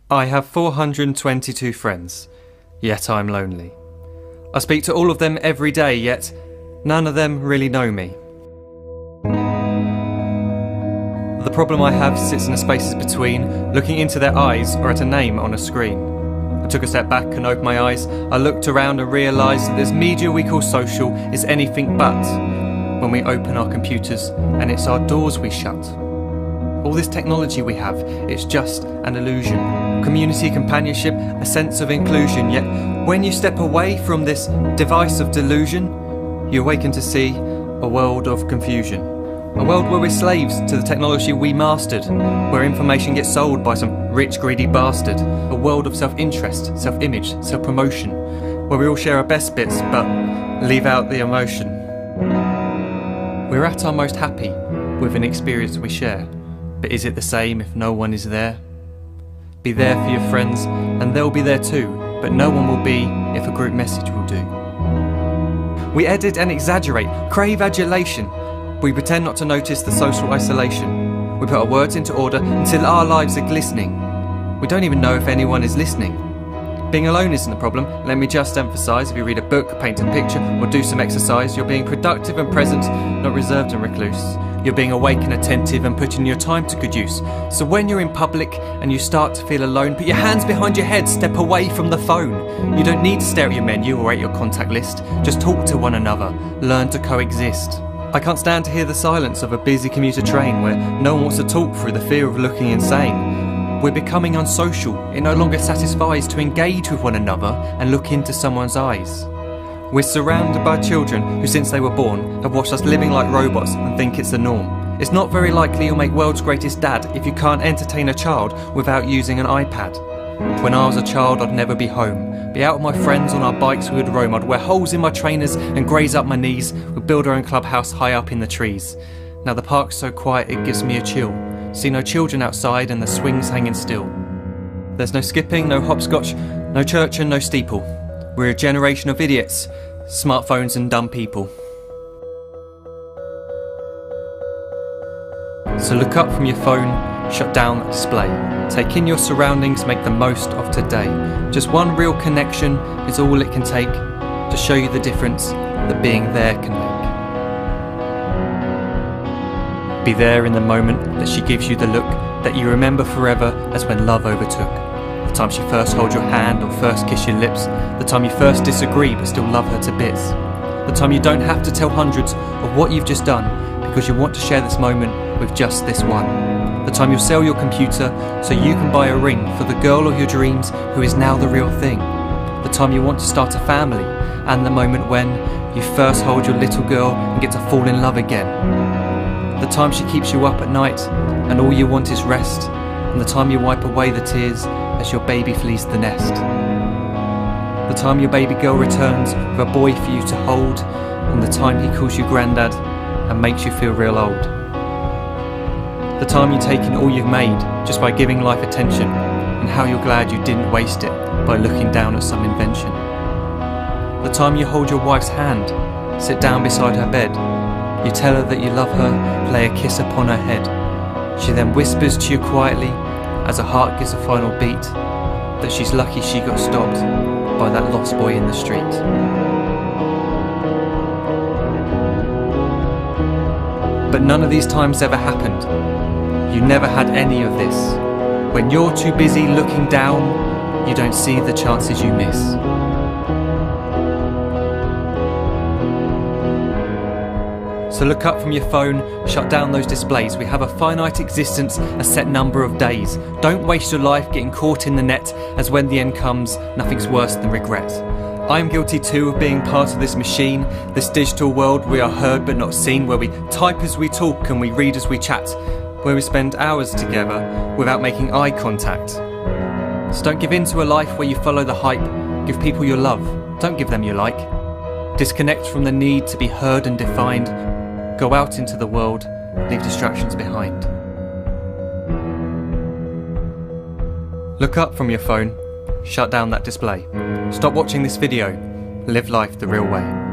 I have 422 friends, yet I'm lonely. I speak to all of them every day, yet none of them really know me. The problem I have sits in the spaces between looking into their eyes or at a name on a screen. I took a step back and opened my eyes. I looked around and realised that this media we call social is anything but when we open our computers and it's our doors we shut. All this technology we have, it's just an illusion. Community, companionship, a sense of inclusion. Yet when you step away from this device of delusion, you awaken to see a world of confusion. A world where we're slaves to the technology we mastered, where information gets sold by some rich, greedy bastard. A world of self-interest, self-image, self-promotion, where we all share our best bits but leave out the emotion. We're at our most happy with an experience we share. But is it the same if no one is there? Be there for your friends and they'll be there too, but no one will be if a group message will do. We edit and exaggerate, crave adulation. We pretend not to notice the social isolation. We put our words into order until our lives are glistening. We don't even know if anyone is listening. Being alone isn't the problem. Let me just emphasise, if you read a book, paint a picture or do some exercise, you're being productive and present, not reserved and recluse. You're being awake and attentive and putting your time to good use. So when you're in public and you start to feel alone, put your hands behind your head, step away from the phone. You don't need to stare at your menu or at your contact list. Just talk to one another, learn to coexist. I can't stand to hear the silence of a busy commuter train where no one wants to talk through the fear of looking insane. We're becoming unsocial. It no longer satisfies to engage with one another and look into someone's eyes. We're surrounded by children who, since they were born, have watched us living like robots and think it's the norm. It's not very likely you'll make world's greatest dad if you can't entertain a child without using an iPad. When I was a child, I'd never be home. Be out with my friends on our bikes, we would roam. I'd wear holes in my trainers and graze up my knees. We'd build our own clubhouse high up in the trees. Now the park's so quiet it gives me a chill. See no children outside and the swings hanging still. There's no skipping, no hopscotch, no church and no steeple. We're a generation of idiots, smartphones and dumb people. So look up from your phone, shut down the display. Take in your surroundings, make the most of today. Just one real connection is all it can take to show you the difference that being there can make. Be there in the moment that she gives you the look that you remember forever as when love overtook. The time she first holds your hand or first kiss your lips. The time you first disagree but still love her to bits. The time you don't have to tell hundreds of what you've just done because you want to share this moment with just this one. The time you'll sell your computer so you can buy a ring for the girl of your dreams who is now the real thing. The time you want to start a family and the moment when you first hold your little girl and get to fall in love again. The time she keeps you up at night and all you want is rest, and the time you wipe away the tears as your baby flees the nest. The time your baby girl returns with a boy for you to hold, and the time he calls you granddad and makes you feel real old. The time you take in all you've made just by giving life attention, and how you're glad you didn't waste it by looking down at some invention. The time you hold your wife's hand, sit down beside her bed, you tell her that you love her, lay a kiss upon her head. She then whispers to you quietly, as her heart gives a final beat, that she's lucky she got stopped by that lost boy in the street. But none of these times ever happened. You never had any of this. When you're too busy looking down, you don't see the chances you miss. So look up from your phone, shut down those displays. We have a finite existence, a set number of days. Don't waste your life getting caught in the net, as when the end comes, nothing's worse than regret. I am guilty too of being part of this machine, this digital world we are heard but not seen, where we type as we talk and we read as we chat, where we spend hours together without making eye contact. So don't give in to a life where you follow the hype. Give people your love, don't give them your like. Disconnect from the need to be heard and defined. Go out into the world, leave distractions behind. Look up from your phone, shut down that display. Stop watching this video, live life the real way.